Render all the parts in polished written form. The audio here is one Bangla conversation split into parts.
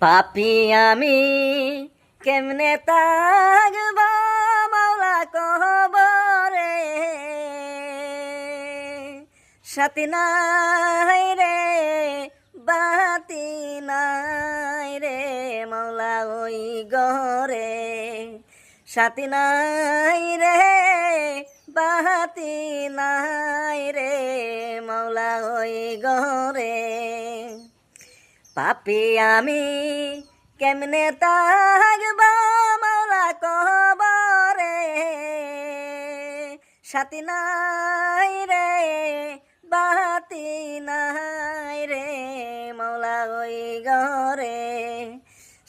পাপি আমি কেমনে থাকব মাওলা কবরে, সাথী নাই রে বাতি নাই রে মাওলা ওই ঘরে, সাথী নাই রে বাতি নাই রে মাওলা ওই ঘরে। পাপি আমি কেমনে থাকব মাওলা কবরে, সাথী নাই রে বাতি নাই রে মাওলা ওই ঘরে,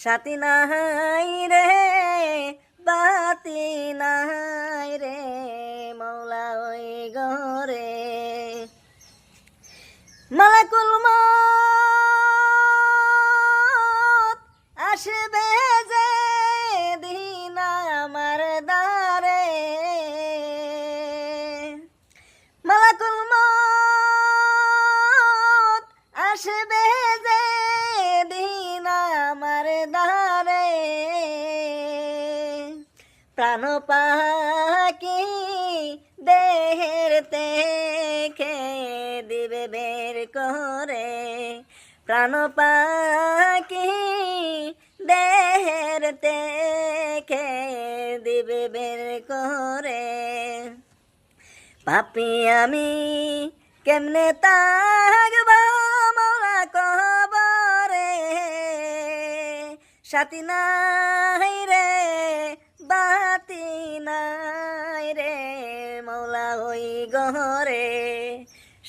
সাথী নাই রে বাতি নাই রে মাওলা ওই ঘরে। মালাকুল মউত আসবে যে দিন আমার দ্বারে, মালাকুল মউত আসবে যে দিন আমার দ্বারে, প্রাণ পাখি দেহের থেকে দিবে বের করে, প্রাণ পাখি দেহের থেকে দিবে বের করে। পাপি আমি কেমনে থাকব মাওলা কবরে, সাথী নাই রে বাতি নাই রে মাওলা ওই ঘরে,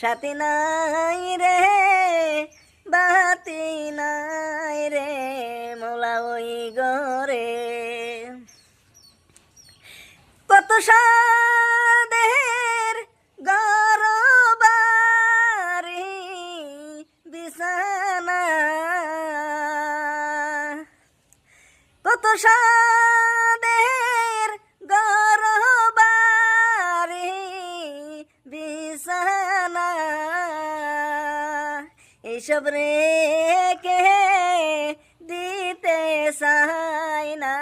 সাথী নাই রে বাতি নাই রে মাওলা ওই ঘরে। কত সাধের গরবারি বিছানা, কত সাধের গরবারি বিছানা, এইসব রেখে দিতে চাই না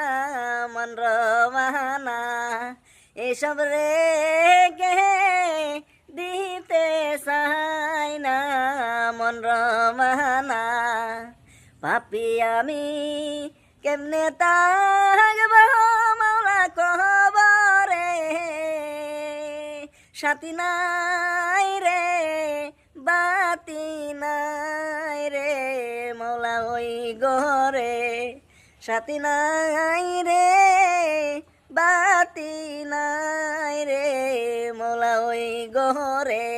মন রমানা, এইসব রেখে দিতে চাই না মন রমানা। পাপি আমি কেমনে থাকব মাওলা কবরে, সাথী নাই রে বাতি নাই রে মাওলা ওই ঘরে, সাথী নাই রে বাতি নাই রে মাওলা ওই ঘরে।